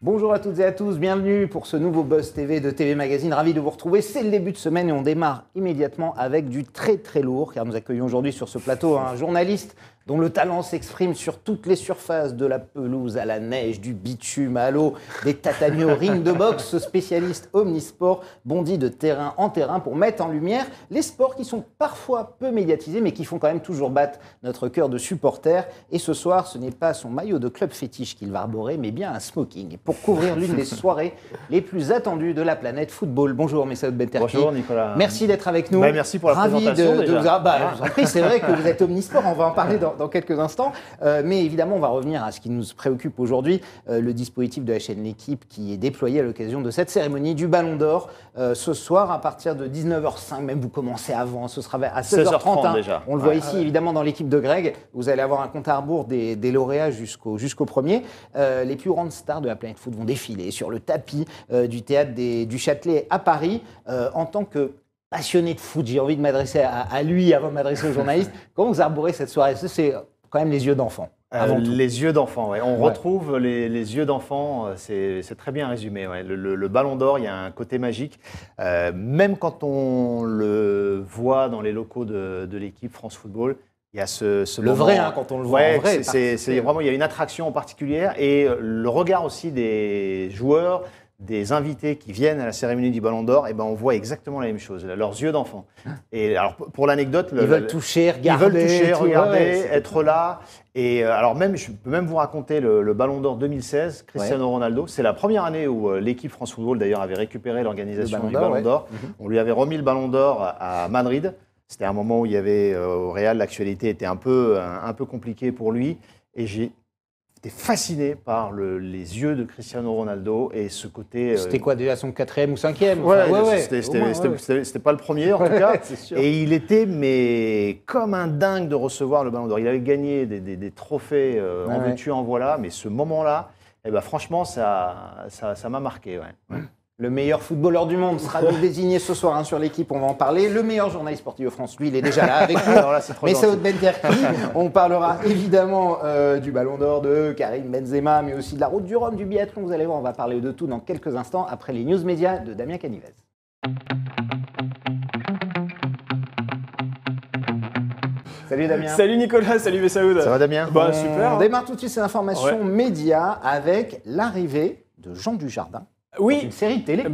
Bonjour à toutes et à tous, bienvenue pour ce nouveau Buzz TV de TV Magazine. Ravi de vous retrouver, c'est le début de semaine et on démarre immédiatement avec du très très lourd car nous accueillons aujourd'hui sur ce plateau un journaliste dont le talent s'exprime sur toutes les surfaces, de la pelouse à la neige, du bitume à l'eau, des tatamis au ring de boxe. Ce spécialiste omnisport bondit de terrain en terrain pour mettre en lumière les sports qui sont parfois peu médiatisés mais qui font quand même toujours battre notre cœur de supporter. Et ce soir, ce n'est pas son maillot de club fétiche qu'il va arborer, mais bien un smoking pour couvrir l'une des soirées les plus attendues de la planète football. Bonjour Messaoud Benterki. Bonjour Nicolas. Merci d'être avec nous. Merci pour la présentation déjà. Je vous en prie, c'est vrai que vous êtes omnisport, on va en parler dans quelques instants. Mais évidemment, on va revenir à ce qui nous préoccupe aujourd'hui, le dispositif de la chaîne L'Équipe qui est déployé à l'occasion de cette cérémonie du Ballon d'Or. Ce soir, à partir de 19h05, même vous commencez avant, ce sera à 16h30 hein. Déjà. On le voit ici, évidemment, dans l'équipe de Greg. Vous allez avoir un compte à rebours des lauréats jusqu'au premier. Les plus grandes stars de la planète foot vont défiler sur le tapis du théâtre du Châtelet à Paris. En tant que passionné de foot, j'ai envie de m'adresser à lui avant de m'adresser aux journalistes. Comment vous arborez cette soirée? C'est quand même les yeux d'enfant. Les yeux d'enfant, ouais. On retrouve les yeux d'enfant, c'est très bien résumé. Ouais. Le Ballon d'Or, il y a un côté magique. Même quand on le voit dans les locaux de l'équipe France Football, il y a ce le moment, vrai, hein, quand on le voit en vrai. C'est vraiment, il y a une attraction particulière et le regard aussi des joueurs, des invités qui viennent à la cérémonie du Ballon d'Or, et ben on voit exactement la même chose, leurs yeux d'enfant. Et alors pour l'anecdote, ils veulent toucher, regarder, être là. Et alors même, je peux même vous raconter le Ballon d'Or 2016, Cristiano Ronaldo. C'est la première année où l'équipe France Football d'ailleurs avait récupéré l'organisation du Ballon d'Or. On lui avait remis le Ballon d'Or à Madrid. C'était un moment où il y avait au Real, l'actualité était un peu compliquée pour lui. Et j'étais fasciné par les yeux de Cristiano Ronaldo et ce côté. C'était quoi déjà, son 4e ou 5e? C'était pas le premier en tout cas. Et il était comme un dingue de recevoir le Ballon d'Or. Il avait gagné des trophées en veux-tu en voilà, mais ce moment-là, franchement, ça m'a marqué. Ouais. Le meilleur footballeur du monde sera désigné ce soir sur l'équipe, on va en parler. Le meilleur journaliste sportif de France, lui, il est déjà là avec nous. Messaoud Benterki. On parlera évidemment du Ballon d'Or de Karim Benzema, mais aussi de la route du Rhum, du biathlon. Vous allez voir, on va parler de tout dans quelques instants après les news médias de Damien Canivez. Salut Damien. Salut Nicolas, salut Messaoud. Ça va Damien? Super. On démarre tout de suite ces informations médias avec l'arrivée de Jean Dujardin. Oui. Une série de télé.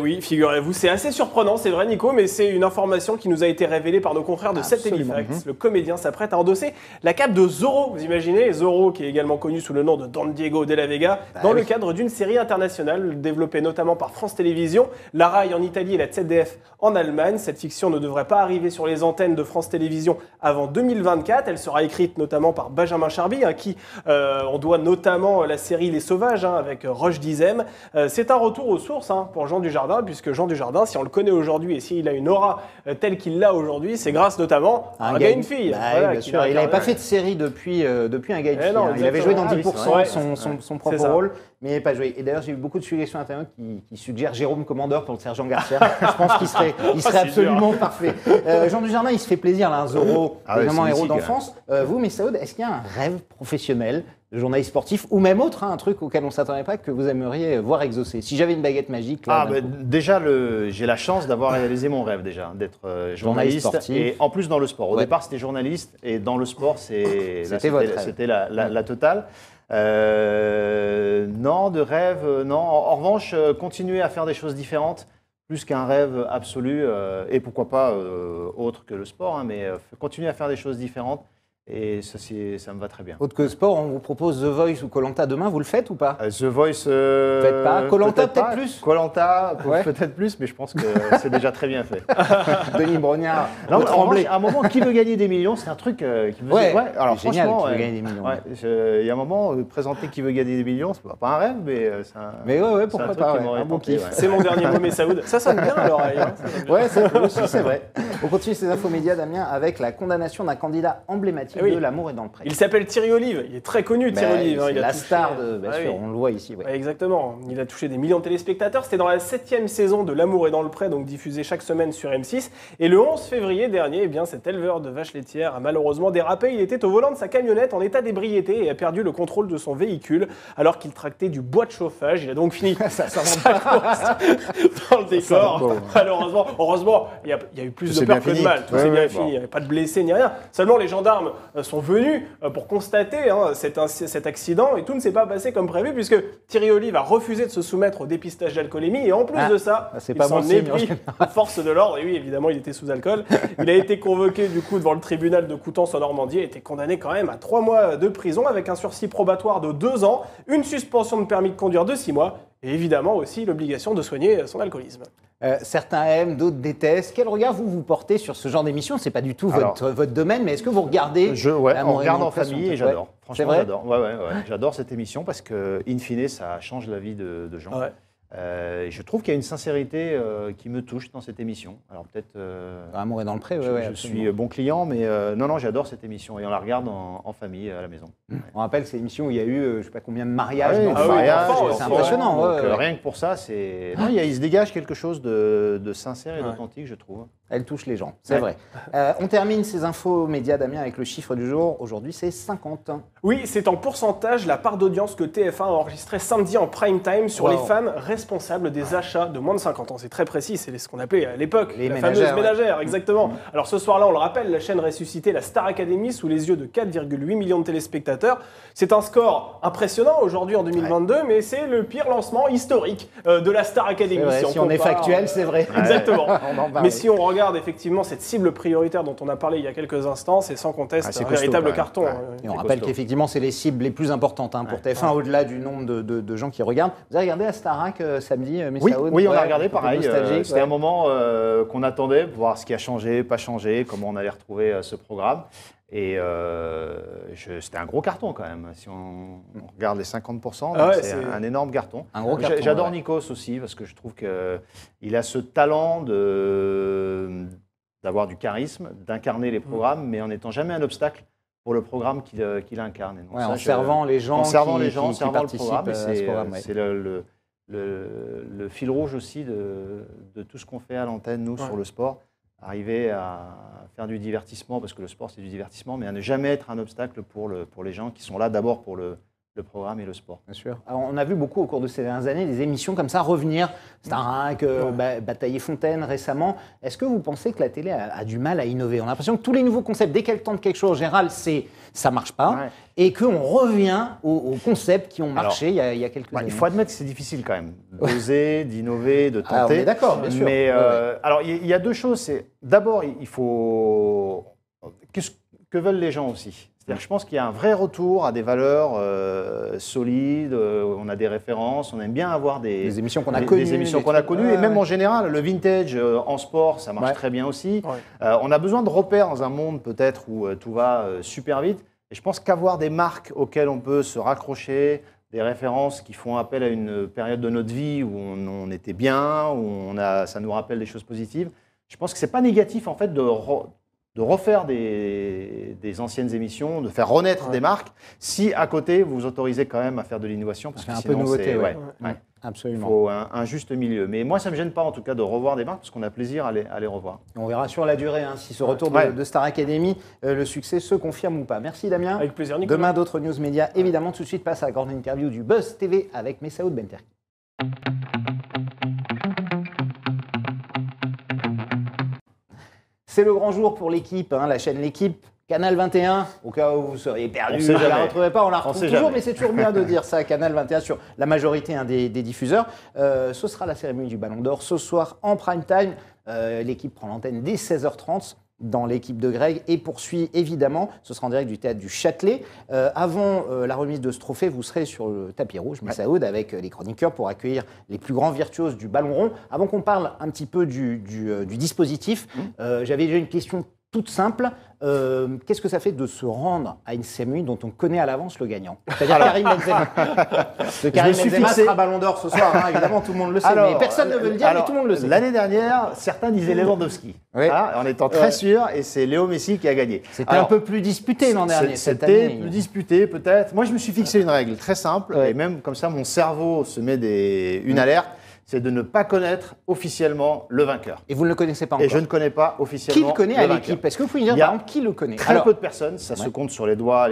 Oui, figurez-vous, c'est assez surprenant, c'est vrai Nico, mais c'est une information qui nous a été révélée par nos confrères de 7 Téléfacts. Le comédien s'apprête à endosser la cape de Zorro, vous imaginez, Zorro qui est également connu sous le nom de Don Diego de la Vega, dans le cadre d'une série internationale développée notamment par France Télévisions, la RAI en Italie et la ZDF en Allemagne. Cette fiction ne devrait pas arriver sur les antennes de France Télévisions avant 2024. Elle sera écrite notamment par Benjamin Charby, à qui on doit notamment la série Les Sauvages avec Roche Dizem. C'est un retour aux sources pour Jean Dujardin, puisque Jean Dujardin, si on le connaît aujourd'hui et s'il a une aura telle qu'il l'a aujourd'hui, c'est grâce notamment à un gars et une fille. Bien sûr. Il n'avait pas fait de série depuis un gars et une fille. Il avait joué dans 10% son propre rôle, mais il n'avait pas joué. Et d'ailleurs, j'ai eu beaucoup de suggestions internet qui suggèrent Jérôme Commandeur pour le sergent Garcia. Je pense qu'il serait absolument parfait. Jean Dujardin, il se fait plaisir, là, un Zorro, évidemment héros d'enfance. Vous, Messaoud, est-ce qu'il y a un rêve professionnel de journaliste sportif ou même autre, un truc auquel on ne s'attendait pas, que vous aimeriez voir exaucer? Si j'avais une baguette magique. Là, déjà, j'ai la chance d'avoir réalisé mon rêve déjà, d'être journaliste sportif. Et en plus dans le sport. Au départ, c'était journaliste et dans le sport, c'était la totale. Non, de rêve, non. En revanche, continuer à faire des choses différentes, plus qu'un rêve absolu, et pourquoi pas autre que le sport, mais continuer à faire des choses différentes. Et ça me va très bien. Autre que sport, on vous propose The Voice ou Koh-Lanta demain, vous le faites ou pas? The Voice, peut-être pas. Koh-Lanta peut-être plus. Koh-Lanta peut-être plus, mais je pense que c'est déjà très bien fait. Denis Brognard, à un moment, qui veut gagner des millions, c'est un truc qui me fait... alors génial, qui veut gagner des millions. Il y a un moment, présenter qui veut gagner des millions, c'est pas un rêve, mais c'est un... Mais pourquoi pas, un bon kiff. C'est mon dernier mot, Messaoud. Ça sonne bien à l'oreille. Ça peut aussi, c'est vrai. On continue ces infos médias, Damien, avec la condamnation d'un candidat emblématique de L'amour est dans le pré. Il s'appelle Thierry Olive. Il est très connu, Thierry Olive. C'est la star de... Bien sûr, on le voit ici. Ouais, exactement. Il a touché des millions de téléspectateurs. C'était dans la 7e saison de L'amour est dans le pré, donc diffusée chaque semaine sur M6. Et le 11 février dernier, eh bien, cet éleveur de vaches laitières a malheureusement dérapé. Il était au volant de sa camionnette en état d'ébriété et a perdu le contrôle de son véhicule alors qu'il tractait du bois de chauffage. Il a donc fini sa course dans le décor. Malheureusement, heureusement, il y a eu plus de peur que de mal. Tout s'est bien fini. Il n'y avait pas de blessés ni rien. Seulement, les gendarmes sont venus pour constater cet accident et tout ne s'est pas passé comme prévu puisque Thierry Olive a refusé de se soumettre au dépistage d'alcoolémie et en plus de ça, il s'en est pris force de l'ordre. Et oui, évidemment, il était sous alcool. Il a été convoqué du coup devant le tribunal de Coutances en Normandie et a été condamné quand même à 3 mois de prison avec un sursis probatoire de 2 ans, une suspension de permis de conduire de 6 mois et évidemment aussi l'obligation de soigner son alcoolisme. Certains aiment, d'autres détestent. Quel regard vous portez sur ce genre d'émission? C'est pas du tout votre domaine, mais est-ce que vous regardez? On regarde en famille et j'adore. Franchement, j'adore. J'adore cette émission parce que, in fine, ça change la vie de gens. Je trouve qu'il y a une sincérité qui me touche dans cette émission. Alors peut-être. L'amour est dans le pré, je suis bon client, mais non, j'adore cette émission et on la regarde en famille à la maison. On rappelle que c'est l'émission où il y a eu, je ne sais pas combien de mariages. C'est impressionnant. Rien que pour ça, il se dégage quelque chose de sincère et d'authentique, je trouve. Elle touche les gens, c'est vrai. On termine ces infos médias, Damien, avec le chiffre du jour. Aujourd'hui, c'est 50. Oui, c'est en pourcentage la part d'audience que TF1 a enregistrée samedi en prime time sur les femmes responsables des achats de moins de 50 ans. C'est très précis, c'est ce qu'on appelait à l'époque la fameuse ménagère, exactement. Alors ce soir-là, on le rappelle, la chaîne ressuscitait la Star Academy sous les yeux de 4,8 millions de téléspectateurs. C'est un score impressionnant aujourd'hui en 2022, mais c'est le pire lancement historique de la Star Academy. Vrai, si on est factuel, c'est vrai. Exactement. Mais si on regarde effectivement cette cible prioritaire dont on a parlé il y a quelques instants, c'est sans conteste un véritable carton. Et on rappelle qu'effectivement, c'est les cibles les plus importantes pour TF1, au-delà du nombre de gens qui regardent. Vous avez regardé à Starac samedi, Messaoud? Oui, on a regardé pareil. C'était un moment qu'on attendait pour voir ce qui a changé, pas changé, comment on allait retrouver ce programme. Et c'était un gros carton quand même. Si on regarde les 50%, c'est un énorme carton. J'adore Nikos aussi parce que je trouve qu'il a ce talent d'avoir du charisme, d'incarner les programmes, mais en n'étant jamais un obstacle pour le programme qu'il incarne. Donc en servant les gens, en servant le programme. C'est le fil rouge aussi de tout ce qu'on fait à l'antenne, nous, sur le sport. Arriver à faire du divertissement, parce que le sport, c'est du divertissement, mais à ne jamais être un obstacle pour les gens qui sont là d'abord pour le programme et le sport. Bien sûr. Alors, on a vu beaucoup au cours de ces dernières années des émissions comme ça revenir. Starac, Bataille Fontaine récemment. Est-ce que vous pensez que la télé a du mal à innover? On a l'impression que tous les nouveaux concepts, dès qu'elle tente quelque chose, en général, ça ne marche pas. Et qu'on revient aux concepts qui ont marché il y a quelques années. Il faut admettre que c'est difficile quand même d'oser, d'innover, de tenter. On est d'accord, bien sûr. Mais alors, il y a deux choses. D'abord, il faut... Que veulent les gens aussi? C'est-à-dire que je pense qu'il y a un vrai retour à des valeurs solides, on a des références, on aime bien avoir des émissions qu'on a connues. Des émissions qu'on a connues, et même en général, le vintage en sport, ça marche très bien aussi. On a besoin de repères dans un monde peut-être où tout va super vite. Et je pense qu'avoir des marques auxquelles on peut se raccrocher, des références qui font appel à une période de notre vie où on était bien, où ça nous rappelle des choses positives, je pense que ce n'est pas négatif en fait de refaire des anciennes émissions, de faire renaître des marques, si à côté vous autorisez quand même à faire de l'innovation, parce que un sinon peu nouveauté, absolument. Il faut un juste milieu. Mais moi, ça ne me gêne pas en tout cas de revoir des marques, parce qu'on a plaisir à les revoir. On verra sur la durée si ce retour de Star Academy, le succès se confirme ou pas. Merci Damien. Avec plaisir Nicolas. Demain, d'autres news médias. Évidemment, tout de suite, passe à la grande interview du Buzz TV avec Messaoud Benterki. C'est le grand jour pour l'équipe, la chaîne L'équipe, Canal 21, au cas où vous seriez perdu, vous ne la retrouvez pas, on la retrouve toujours, mais c'est toujours bien de dire ça, Canal 21 sur la majorité des diffuseurs. Ce sera la cérémonie du Ballon d'Or ce soir en prime time. L'équipe prend l'antenne dès 16h30. Dans l'équipe de Greg et poursuit évidemment, ce sera en direct du théâtre du Châtelet. Avant la remise de ce trophée, vous serez sur le tapis rouge, Messaoud, avec les chroniqueurs pour accueillir les plus grands virtuoses du ballon rond. Avant qu'on parle un petit peu du dispositif, j'avais déjà une question toute simple. Qu'est-ce que ça fait de se rendre à une cérémonie dont on connaît à l'avance le gagnant? C'est-à-dire Karim Benzema. Karim Benzema sera Ballon d'Or ce soir, hein, évidemment, tout le monde le sait. Mais personne ne veut le dire, mais tout le monde le sait. L'année dernière, certains disaient Lewandowski, en étant très sûr, et c'est Léo Messi qui a gagné. C'était un peu plus disputé l'an dernier. C'était plus disputé, peut-être. Moi, je me suis fixé une règle très simple, et même comme ça, mon cerveau se met une alerte. C'est de ne pas connaître officiellement le vainqueur. Et vous ne le connaissez pas encore? Et je ne connais pas officiellement le connaît à l'équipe? Est-ce que vous pouvez dire, par exemple, qui le connaît? Très peu de personnes, ça se compte sur les doigts.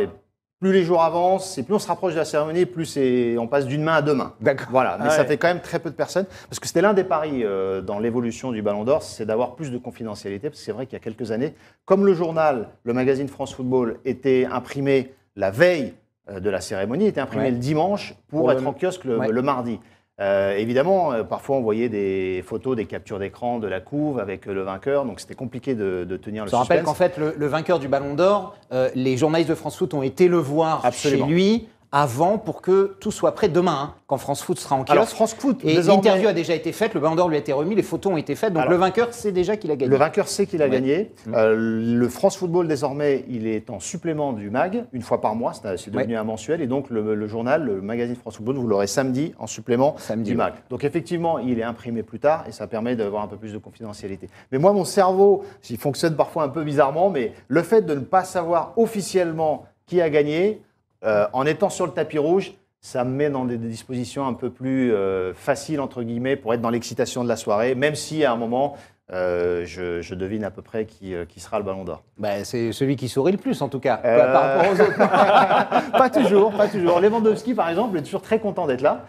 Plus les jours avancent, et plus on se rapproche de la cérémonie, plus on passe d'une main à deux mains. D'accord. Voilà, mais ça fait quand même très peu de personnes. Parce que c'était l'un des paris dans l'évolution du Ballon d'Or, c'est d'avoir plus de confidentialité. Parce que c'est vrai qu'il y a quelques années, comme le journal, le magazine France Football était imprimé la veille de la cérémonie, était imprimé le dimanche pour être en kiosque le mardi. Évidemment, parfois on voyait des photos, des captures d'écran de la couve avec le vainqueur, donc c'était compliqué de tenir le suspense. Je rappelle qu'en fait, le vainqueur du Ballon d'Or, les journalistes de France Foot ont été le voir chez lui avant pour que tout soit prêt demain, quand France Foot sera en kiosque. Alors France Foot, et l'interview a déjà été faite, le Ballon d'Or lui a été remis, les photos ont été faites, donc le vainqueur sait déjà qu'il a gagné. Le vainqueur sait qu'il a gagné. Le France Football, désormais, il est en supplément du MAG, une fois par mois, c'est devenu un mensuel, et donc le journal, le magazine France Football, vous l'aurez samedi en supplément du MAG. Donc effectivement, il est imprimé plus tard, et ça permet d'avoir un peu plus de confidentialité. Mais moi, mon cerveau, il fonctionne parfois un peu bizarrement, mais le fait de ne pas savoir officiellement qui a gagné, en étant sur le tapis rouge, ça me met dans des dispositions un peu plus faciles, entre guillemets, pour être dans l'excitation de la soirée, même si à un moment, je devine à peu près qui sera le Ballon d'Or. C'est celui qui sourit le plus, en tout cas, par rapport aux autres. Pas toujours. Lewandowski, par exemple, est toujours très content d'être là.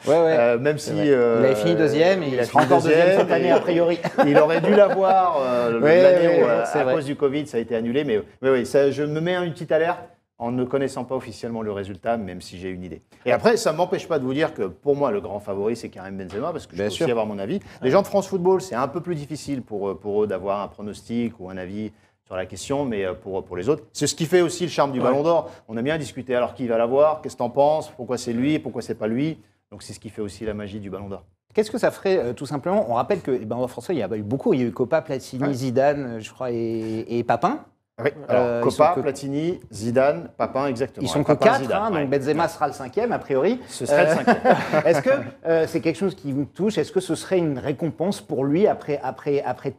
Même si il avait fini deuxième, et il sera encore deuxième cette année, a priori. Il aurait dû l'avoir l'année où, à cause du Covid, ça a été annulé. Mais oui, je me mets une petite alerte en ne connaissant pas officiellement le résultat, même si j'ai une idée. Et après, ça ne m'empêche pas de vous dire que pour moi, le grand favori, c'est Karim Benzema, parce que je peux aussi avoir mon avis. Les gens de France Football, c'est un peu plus difficile pour eux d'avoir un pronostic ou un avis sur la question, mais pour les autres, c'est ce qui fait aussi le charme du Ballon d'Or. On a bien discuté, alors qui va l'avoir, qu'est-ce que tu en penses, pourquoi c'est lui, pourquoi c'est pas lui. Donc c'est ce qui fait aussi la magie du Ballon d'Or. Qu'est-ce que ça ferait, tout simplement? On rappelle que Ballon d'Or français, il y a eu beaucoup. Il y a eu Copa, Platini, Zidane, je crois, et Papin. Oui, alors Copa, Platini, Zidane, Papin, exactement. Ils sont que 4, donc Benzema sera le 5e, a priori. Ce serait le 5e. Est-ce que c'est quelque chose qui vous touche? Est-ce que ce serait une récompense pour lui, après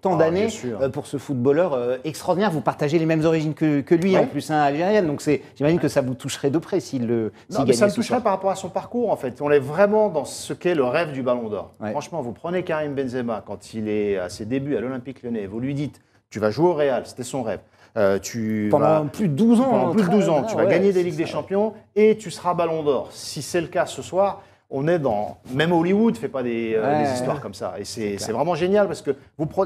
tant d'années, pour ce footballeur extraordinaire? Vous partagez les mêmes origines que lui, en plus, algérienne, donc j'imagine que ça vous toucherait de près s'il gagnait. Ça me toucherait par rapport à son parcours, en fait. On est vraiment dans ce qu'est le rêve du Ballon d'Or. Franchement, vous prenez Karim Benzema, quand il est à ses débuts à l'Olympique Lyonnais, vous lui dites, tu vas jouer au Real, c'était son rêve. Pendant plus de 12 ans. Tu vas gagner des Ligues des Champions et tu seras Ballon d'Or. Si c'est le cas ce soir, on est dans... Même Hollywood ne fait pas des histoires comme ça. Et c'est vraiment génial parce que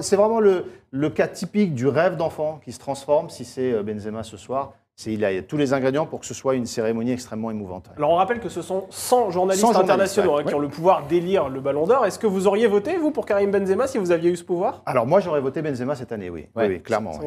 c'est vraiment le cas typique du rêve d'enfant qui se transforme si c'est Benzema ce soir. Il a tous les ingrédients pour que ce soit une cérémonie extrêmement émouvante. Alors on rappelle que ce sont 100 journalistes internationaux qui ont le pouvoir d'élire le Ballon d'Or. Est-ce que vous auriez voté, vous, pour Karim Benzema, si vous aviez eu ce pouvoir? Alors moi, j'aurais voté Benzema cette année, oui, clairement.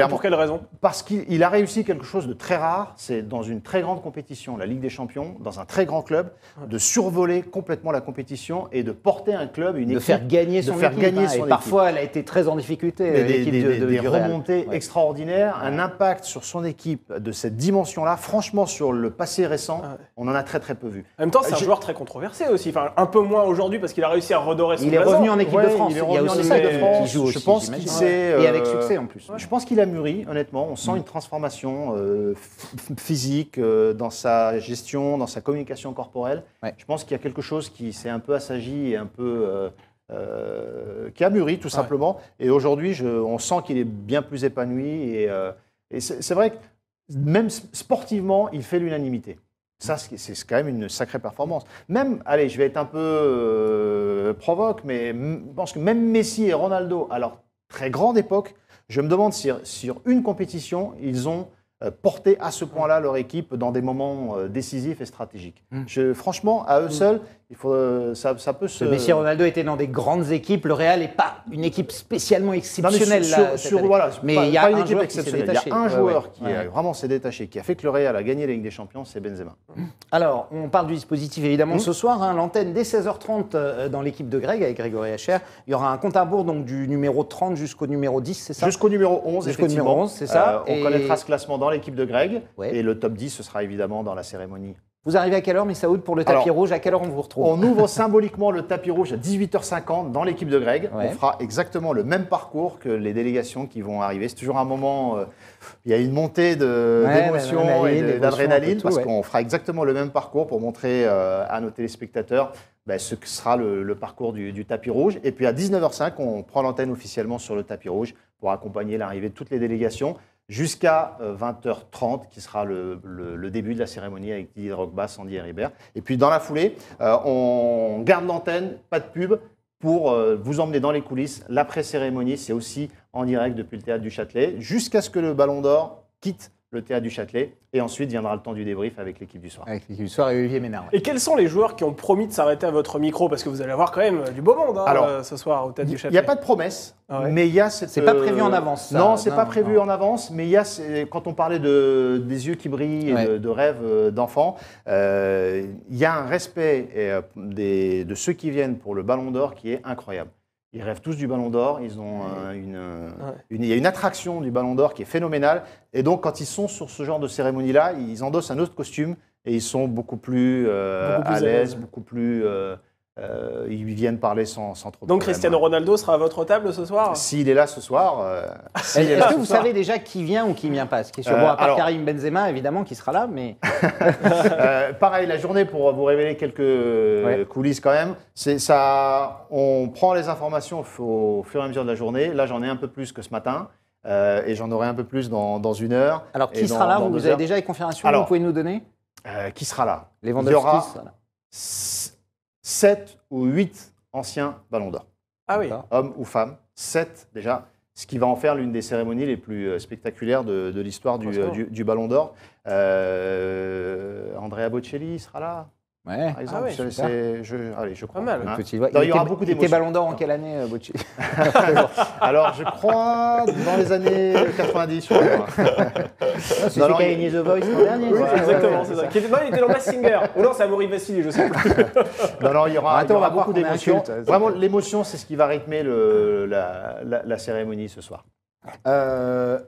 Pour quelle raison? Parce qu'il a réussi quelque chose de très rare, c'est dans une très grande compétition, la Ligue des Champions, dans un très grand club, de survoler complètement la compétition et de porter un club, une équipe, de faire gagner son équipe. Parfois, elle a été très en difficulté, l'équipe des remontées extraordinaires, un impact sur son équipe de cette dimension-là, franchement, sur le passé récent, on en a très très peu vu. En même temps, c'est un joueur très controversé aussi. Enfin, un peu moins aujourd'hui parce qu'il a réussi à redorer son blason. Il est revenu en équipe de France. Il est revenu en équipe de France. Qui joue aussi, je pense qu'il s'est... Et avec succès en plus. Je pense qu'il a mûri, honnêtement. On sent une transformation physique dans sa gestion, dans sa communication corporelle. Je pense qu'il y a quelque chose qui s'est un peu assagi et un peu... qui a mûri, tout simplement. Et aujourd'hui, on sent qu'il est bien plus épanoui. Et c'est vrai que même sportivement, il fait l'unanimité. Ça, c'est quand même une sacrée performance. Même, allez, je vais être un peu provoque, mais je pense que même Messi et Ronaldo, à leur très grande époque, je me demande si sur une compétition, ils ont porté à ce point-là leur équipe dans des moments décisifs et stratégiques. Franchement, à eux seuls, Ça peut se. Messi Ronaldo était dans des grandes équipes. Le Real n'est pas une équipe spécialement exceptionnelle. Mais il y a un joueur qui s'est détaché. Il y a un joueur qui vraiment s'est détaché, qui a fait que le Real a gagné la Ligue des Champions, c'est Benzema. Alors, on parle du dispositif évidemment ce soir. L'antenne dès 16h30 dans l'équipe de Greg avec Grégory Hacher. Il y aura un compte à rebours donc du numéro 30 jusqu'au numéro 10, c'est ça? Jusqu'au numéro 11, jusqu'au numéro 11, c'est ça. On connaîtra ce classement dans l'équipe de Greg. Et le top 10, ce sera évidemment dans la cérémonie. Vous arrivez à quelle heure, Messaoud, pour le tapis rouge? À quelle heure on vous retrouve? On ouvre symboliquement le tapis rouge à 18h50 dans l'équipe de Greg. On fera exactement le même parcours que les délégations qui vont arriver. C'est toujours un moment, il y a une montée d'émotion et d'adrénaline parce qu'on fera exactement le même parcours pour montrer à nos téléspectateurs ce que sera le parcours du tapis rouge. Et puis à 19h05, on prend l'antenne officiellement sur le tapis rouge pour accompagner l'arrivée de toutes les délégations. Jusqu'à 20h30, qui sera le début de la cérémonie avec Didier Drogba, Sandy Heribert. Et puis dans la foulée, on garde l'antenne, pas de pub, pour vous emmener dans les coulisses. L'après-cérémonie, c'est aussi en direct depuis le Théâtre du Châtelet, jusqu'à ce que le Ballon d'Or quitte le Théâtre du Châtelet. Et ensuite viendra le temps du débrief avec l'équipe du soir. Avec l'équipe du soir et Olivier Ménard. Et quels sont les joueurs qui ont promis de s'arrêter à votre micro? Parce que vous allez avoir quand même du beau monde ce soir au Théâtre du Châtelet. Il n'y a pas de promesse, mais il y a cette... C'est pas prévu en avance, ça. Non, c'est pas prévu en avance, mais il y a, quand on parlait des yeux qui brillent et de rêves d'enfants, il y a un respect de ceux qui viennent pour le Ballon d'Or qui est incroyable. Ils rêvent tous du Ballon d'Or, ils ont il y a une attraction du Ballon d'Or qui est phénoménale. Et donc, quand ils sont sur ce genre de cérémonie-là, ils endossent un autre costume et ils sont beaucoup plus à l'aise, beaucoup plus... ils viennent parler sans trop de problème. Donc Cristiano Ronaldo sera à votre table ce soir? S'il est là ce soir. Est-ce que vous savez déjà qui vient ou qui ne vient pas? Ce qui est sûr, à part Karim Benzema, évidemment, qui sera là, mais... pareil, la journée, pour vous révéler quelques coulisses quand même, c'est ça. On prend les informations au fur et à mesure de la journée. Là, j'en ai un peu plus que ce matin. Et j'en aurai un peu plus dans une heure. Alors, qui sera là? Vous avez déjà les confirmations? Vous pouvez nous donner? Qui sera là? Les vendeurs. Il y aura 7 ou 8 anciens Ballons d'Or. Ah oui. Hommes ou femmes. 7 déjà. Ce qui va en faire l'une des cérémonies les plus spectaculaires de l'histoire du Ballon d'Or. Andrea Bocelli sera là. Ouais. Par exemple, je crois. Pas mal. Hein. Il y aura beaucoup d'émotions. Il était Ballon d'Or en quelle année, Bocelli? Alors, je crois dans les années 90, je crois. C'est celui qui a gagné The Voice l'an dernier. Oui, exactement, c'est ça. Il était dans Masked Singer. Ou non, c'est Amaury Vassili, je sais plus. Non, il y aura beaucoup d'émotions. Vraiment, l'émotion, c'est ce qui va rythmer la cérémonie ce soir.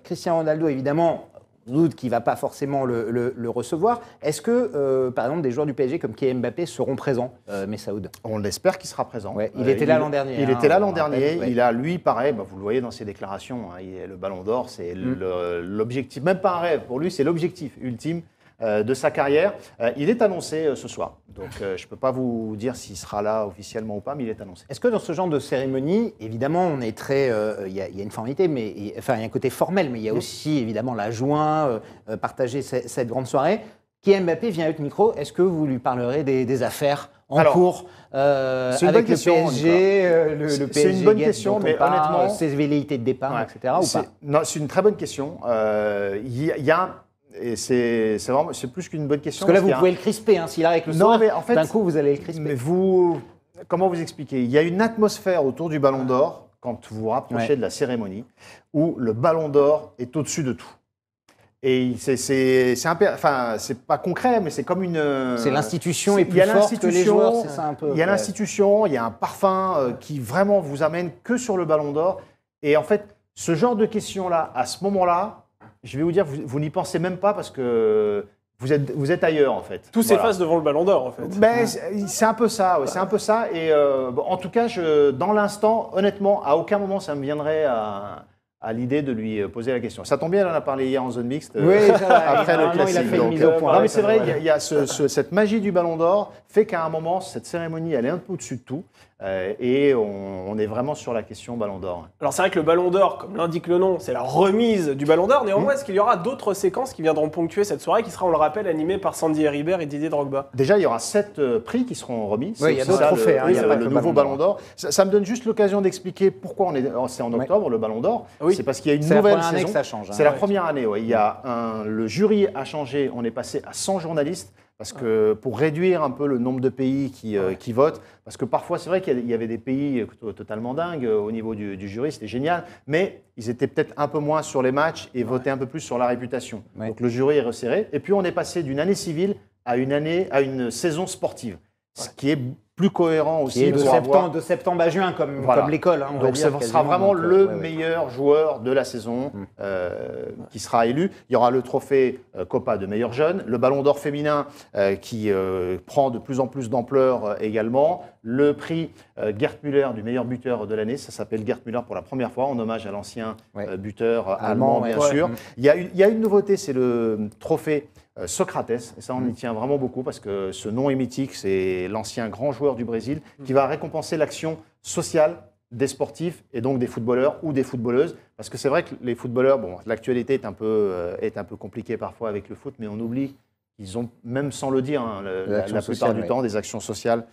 Cristiano Ronaldo, évidemment, doute qu'il ne va pas forcément le recevoir. Est-ce que, par exemple, des joueurs du PSG comme Kylian Mbappé seront présents, Messaoud? On l'espère qu'il sera présent. Ouais, il était là l'an dernier. Il était là l'an dernier. Il a, lui, pareil, vous le voyez dans ses déclarations, le Ballon d'Or, c'est l'objectif, même pas un rêve, pour lui, c'est l'objectif ultime de sa carrière. Il est annoncé ce soir. Donc, je ne peux pas vous dire s'il sera là officiellement ou pas, mais il est annoncé. Est-ce que dans ce genre de cérémonie, évidemment, on est très... Il y a une formalité, mais il y a un côté formel, mais il y a aussi, évidemment, la joie, partager cette grande soirée. Kylian Mbappé vient avec le micro. Est-ce que vous lui parlerez des affaires en cours avec le PSG, le PSG? C'est une bonne question, mais honnêtement... Ses velléités de départ, etc. ou pas? Non, c'est une très bonne question. Il y a... Et c'est plus qu'une bonne question. Parce que là, vous pouvez le crisper. S'il arrive avec le soir, en fait, d'un coup, vous allez le crisper. Mais comment vous expliquer? Il y a une atmosphère autour du Ballon d'Or, quand vous vous rapprochez de la cérémonie, où le Ballon d'Or est au-dessus de tout. Et c'est pas concret, mais c'est comme une... C'est l'institution est plus forte que les joueurs, c'est ça un peu. Il y a l'institution, il y a un parfum qui vraiment vous amène que sur le Ballon d'Or. Et en fait, ce genre de questions-là, à ce moment-là, je vais vous dire, vous n'y pensez même pas parce que vous êtes ailleurs, en fait. Tout s'efface devant le Ballon d'Or, en fait. Ben, c'est un peu ça, c'est un peu ça. Et en tout cas, dans l'instant, honnêtement, à aucun moment, ça me viendrait à l'idée de lui poser la question. Ça tombe bien, on en a parlé hier en zone mixte, après le classique. Il a fait une mise au point. Non, mais c'est vrai, il y a cette magie du Ballon d'Or fait qu'à un moment, cette cérémonie, elle est un peu au-dessus de tout. Et on est vraiment sur la question Ballon d'Or. Alors c'est vrai que le Ballon d'Or, comme l'indique le nom, c'est la remise du Ballon d'Or. Néanmoins, est-ce qu'il y aura d'autres séquences qui viendront ponctuer cette soirée qui sera, on le rappelle, animée par Sandy Heribert et Didier Drogba? Déjà, il y aura 7 prix qui seront remis. Oui, il y a d'autres trophées. Il y a le nouveau Ballon d'Or. Ça me donne juste l'occasion d'expliquer pourquoi c'est en octobre, le Ballon d'Or. Oui. C'est parce qu'il y a une nouvelle saison. Que ça change. C'est la première année. Il y a le jury a changé. On est passé à 100 journalistes. parce que pour réduire un peu le nombre de pays qui votent, parce que parfois c'est vrai qu'il y avait des pays totalement dingues au niveau du jury, c'était génial, mais ils étaient peut-être un peu moins sur les matchs et votaient un peu plus sur la réputation. Donc le jury est resserré. Et puis on est passé d'une année civile à une saison sportive, ce qui est plus cohérent aussi. De septembre à juin, comme l'école. Hein, donc ce sera vraiment le meilleur joueur de la saison qui sera élu. Il y aura le trophée Copa de meilleur jeune, le Ballon d'Or féminin qui prend de plus en plus d'ampleur également, le prix Gerd Müller du meilleur buteur de l'année, ça s'appelle Gerd Müller pour la première fois, en hommage à l'ancien buteur allemand, bien sûr. Il y a une nouveauté, c'est le trophée Socrates, et ça on y tient vraiment beaucoup parce que ce nom est mythique, c'est l'ancien grand joueur du Brésil qui va récompenser l'action sociale des sportifs et donc des footballeurs ou des footballeuses, parce que c'est vrai que les footballeurs, l'actualité est un peu compliquée parfois avec le foot, mais on oublie qu'ils ont, même sans le dire, la plupart du temps, des actions sociales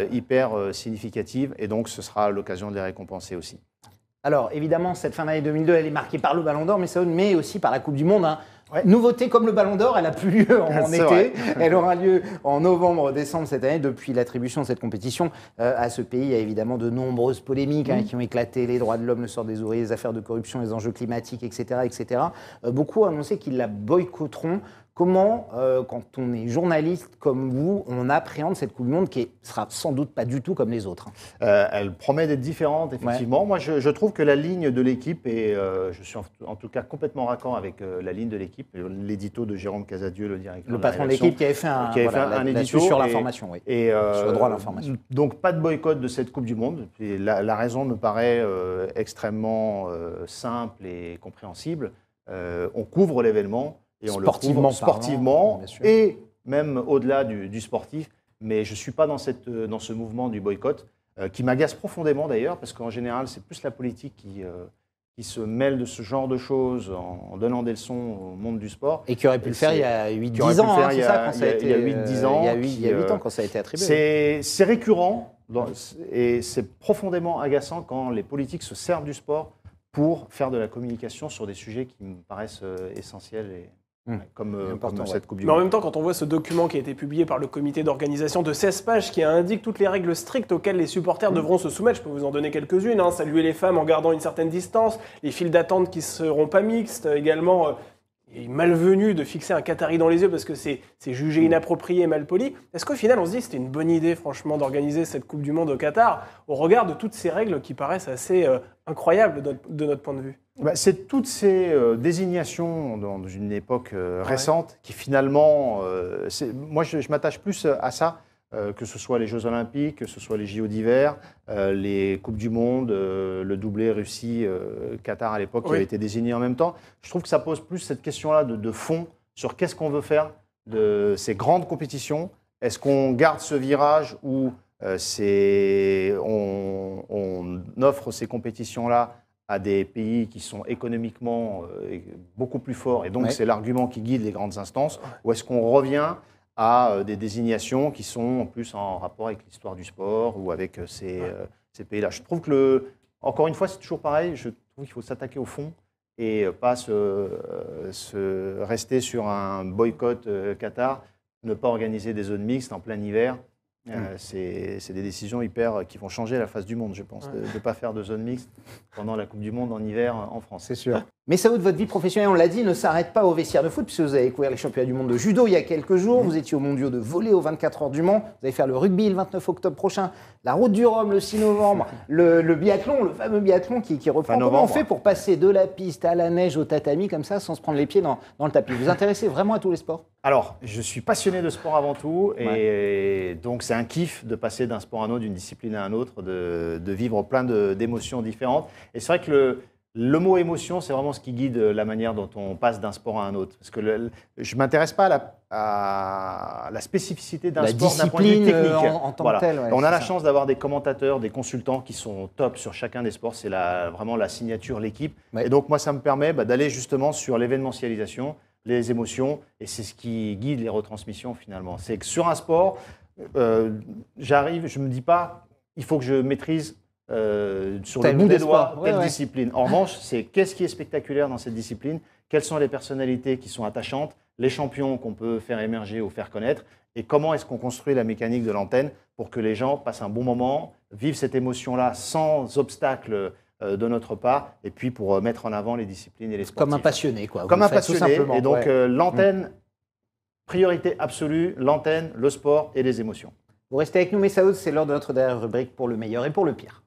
hyper significatives, et donc ce sera l'occasion de les récompenser aussi. Alors évidemment, cette fin d'année 2002, elle est marquée par le Ballon d'Or, mais aussi par la Coupe du Monde. Hein. Nouveauté comme le Ballon d'Or, elle n'a plus lieu en été, elle aura lieu en novembre-décembre cette année. Depuis l'attribution de cette compétition à ce pays, il y a évidemment de nombreuses polémiques qui ont éclaté, les droits de l'homme, le sort des ouvriers, les affaires de corruption, les enjeux climatiques, etc. etc. Beaucoup ont annoncé qu'ils la boycotteront. Comment, quand on est journaliste comme vous, on appréhende cette Coupe du Monde qui sera sans doute pas du tout comme les autres? Elle promet d'être différente, effectivement. Moi, je trouve que la ligne de l'équipe, et je suis en tout cas complètement raccord avec la ligne de l'équipe, l'édito de Jérôme Casadieu, le directeur le patron de l'équipe, qui avait fait un édito sur l'information, sur le droit à l'information. Donc, pas de boycott de cette Coupe du Monde. Et la raison me paraît extrêmement simple et compréhensible. On couvre l'événement. Et on sportivement, le sportivement et même au-delà du sportif. Mais je ne suis pas dans ce mouvement du boycott, qui m'agace profondément d'ailleurs, parce qu'en général, c'est plus la politique qui se mêle de ce genre de choses en donnant des leçons au monde du sport. Et qui aurait pu le faire il y a 8-10 ans, c'est ça, quand ça a été... Il y a 8-10 ans. Il y a 8 ans, quand ça a été attribué. C'est récurrent, et c'est profondément agaçant quand les politiques se servent du sport pour faire de la communication sur des sujets qui me paraissent essentiels comme cette Coupe du Monde. Mais en même temps, quand on voit ce document qui a été publié par le comité d'organisation de 16 pages qui indique toutes les règles strictes auxquelles les supporters devront se soumettre, je peux vous en donner quelques-unes, saluer les femmes en gardant une certaine distance, les files d'attente qui ne seront pas mixtes, également il est malvenu de fixer un Qatari dans les yeux parce que c'est jugé inapproprié et mal poli. Est-ce qu'au final, on se dit que c'était une bonne idée, franchement, d'organiser cette Coupe du Monde au Qatar au regard de toutes ces règles qui paraissent assez incroyables de notre point de vue? C'est toutes ces désignations dans une époque récente qui finalement... moi, je m'attache plus à ça, que ce soit les Jeux Olympiques, que ce soit les JO d'hiver, les Coupes du Monde, le doublé Russie-Qatar à l'époque qui avait été désigné en même temps. Je trouve que ça pose plus cette question-là de fond sur qu'est-ce qu'on veut faire de ces grandes compétitions. Est-ce qu'on garde ce virage où on offre ces compétitions-là à des pays qui sont économiquement beaucoup plus forts, et donc c'est l'argument qui guide les grandes instances, ou est-ce qu'on revient à des désignations qui sont en plus en rapport avec l'histoire du sport ou avec ces pays-là. Je trouve que, encore une fois, c'est toujours pareil, je trouve qu'il faut s'attaquer au fond et pas rester sur un boycott Qatar, ne pas organiser des zones mixtes en plein hiver. C'est des décisions qui vont changer la face du monde, je pense, de ne pas faire de zone mixte pendant la Coupe du Monde en hiver en France. C'est sûr. Mais Saoud, votre vie professionnelle, on l'a dit, ne s'arrête pas au vestiaire de foot, puisque vous avez couvert les championnats du monde de judo il y a quelques jours, vous étiez aux mondiaux de volley aux 24 heures du Mans, vous allez faire le rugby le 29 octobre prochain, la route du Rhum le 6 novembre, le biathlon, le fameux biathlon qui reprend. Comment on fait pour passer de la piste à la neige au tatami comme ça, sans se prendre les pieds dans le tapis? Vous vous intéressez vraiment à tous les sports? Alors, je suis passionné de sport avant tout, et donc c'est un kiff de passer d'un sport à un autre, d'une discipline à un autre, de vivre plein d'émotions différentes. Et c'est vrai que le mot émotion, c'est vraiment ce qui guide la manière dont on passe d'un sport à un autre. Parce que je ne m'intéresse pas à la spécificité d'un sport d'un point de vue technique. En tant que tel, on a la chance d'avoir des commentateurs, des consultants qui sont top sur chacun des sports. C'est vraiment la signature, l'équipe. Et donc, moi, ça me permet d'aller justement sur l'événementialisation, les émotions, et c'est ce qui guide les retransmissions finalement. C'est que sur un sport, je ne me dis pas, il faut que je maîtrise sur le bout des doigts telle discipline. En revanche, c'est qu'est-ce qui est spectaculaire dans cette discipline, quelles sont les personnalités qui sont attachantes, les champions qu'on peut faire émerger ou faire connaître, et comment est-ce qu'on construit la mécanique de l'antenne pour que les gens passent un bon moment, vivent cette émotion-là sans obstacle de notre part, et puis pour mettre en avant les disciplines et les sportifs. Comme un passionné, quoi. Comme un passionné, et donc l'antenne, priorité absolue, l'antenne, le sport et les émotions. Vous restez avec nous, Messaoud, c'est l'heure de notre dernière rubrique pour le meilleur et pour le pire.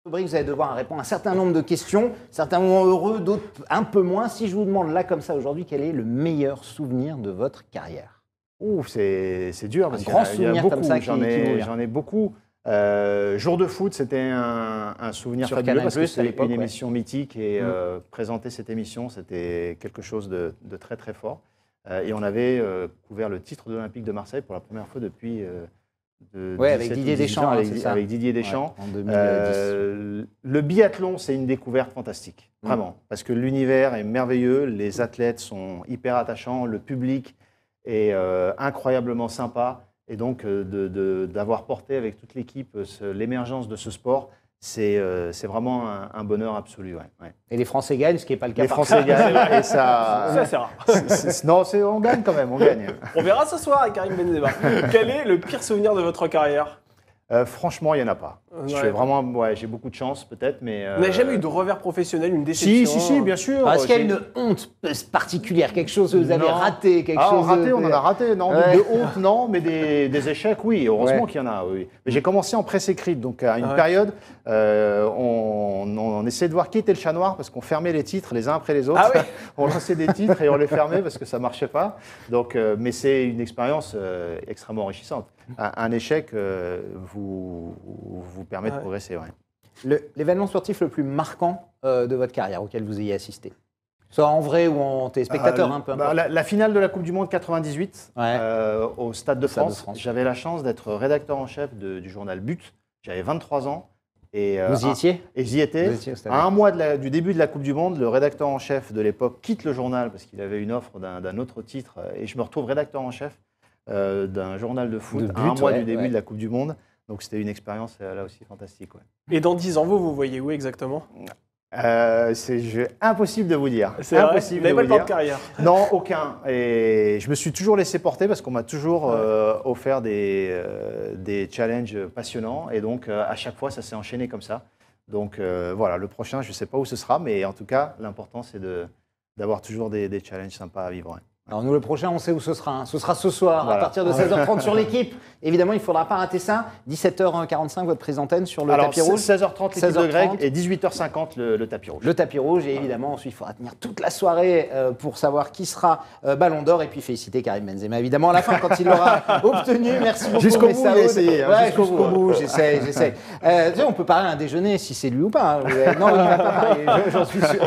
Vous allez devoir répondre à un certain nombre de questions, certains moments heureux, d'autres un peu moins. Si je vous demande là comme ça aujourd'hui, quel est le meilleur souvenir de votre carrière? Ouh, c'est dur parce qu'il y a beaucoup. J'en ai beaucoup. Jour de foot, c'était un souvenir fabuleux parce que c'était une émission mythique et présenter cette émission, c'était quelque chose de très très fort. Et on avait couvert le titre de l'Olympique de Marseille pour la première fois depuis. Avec Didier Deschamps. Avec Didier Deschamps. En 2010. Le biathlon, c'est une découverte fantastique, vraiment. Parce que l'univers est merveilleux, les athlètes sont hyper attachants, le public est incroyablement sympa. Et donc, d'avoir porté avec toute l'équipe l'émergence de ce sport, c'est vraiment un bonheur absolu. Ouais. Et les Français gagnent, ce qui n'est pas le cas. Les Français gagnent, et ça... c'est rare. Non, on gagne quand même, on gagne. On verra ce soir avec Karim Benzema. Quel est le pire souvenir de votre carrière? Franchement, il n'y en a pas. J'ai beaucoup de chance peut-être, mais... Vous n'avez jamais eu de revers professionnel, une déception? Si, bien sûr. Est-ce qu'il y a une honte particulière, quelque chose que vous avez raté, on en a raté, non. De honte, non, mais des échecs, oui. Heureusement qu'il y en a, oui. Mais j'ai commencé en presse écrite, donc à une période, on essayait de voir qui était le chat noir parce qu'on fermait les titres les uns après les autres. On lançait des titres et on les fermait parce que ça ne marchait pas. Donc, mais c'est une expérience extrêmement enrichissante. Un échec vous permet de progresser. L'événement sportif le plus marquant de votre carrière auquel vous ayez assisté, soit en vrai ou en téléspectateur, peu importe. La finale de la Coupe du Monde 98 au Stade de France. J'avais la chance d'être rédacteur en chef du journal But. J'avais 23 ans. Et, vous y étiez? Et j'y étais. À un mois du début de la Coupe du Monde, le rédacteur en chef de l'époque quitte le journal parce qu'il avait une offre d'un autre titre. Et je me retrouve rédacteur en chef d'un journal de foot à un mois du début de la Coupe du Monde. Donc c'était une expérience là aussi fantastique. Et dans 10 ans, vous voyez où exactement? C'est impossible de vous dire. C'est impossible. Vous n'avez pas le temps de carrière? Non, aucun. Et je me suis toujours laissé porter parce qu'on m'a toujours offert des challenges passionnants. Et donc, à chaque fois, ça s'est enchaîné comme ça. Donc, voilà, le prochain, je ne sais pas où ce sera. Mais en tout cas, l'important, c'est d'avoir toujours des challenges sympas à vivre. Alors nous, le prochain, on sait où ce sera. Ce sera ce soir, à partir de 16h30 sur l'équipe. Évidemment, il ne faudra pas rater ça. 17h45, votre prise antenne sur le tapis rouge. 16h30, l'équipe de Greg, et 18h50, le tapis rouge. Le tapis rouge, et évidemment, ensuite, il faudra tenir toute la soirée pour savoir qui sera Ballon d'Or. Et puis féliciter Karim Benzema, évidemment, à la fin, quand il l'aura obtenu. Merci beaucoup. Jusqu'au bout, j'ai essayé. Jusqu'au bout, j'essaie. On peut parler à un déjeuner, si c'est lui ou pas. Non, il ne va pas parler, j'en suis sûr.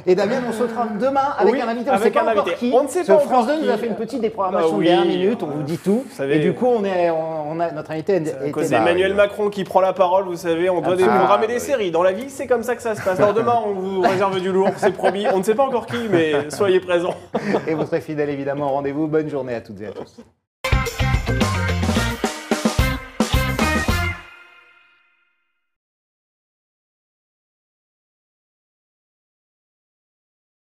Et Damien, on se retrouve demain avec un invité. On ne sait pas encore qui. On ne sait pas. France 2 nous a fait une petite déprogrammation de dernière minute, on vous dit tout. Et du coup, notre invité était Emmanuel Macron qui prend la parole, vous savez, on doit déprogrammer des séries. Dans la vie, c'est comme ça que ça se passe. Alors demain, on vous réserve du lourd, c'est promis. On ne sait pas encore qui, mais soyez présents. Et vous serez fidèles évidemment au rendez-vous. Bonne journée à toutes et à tous.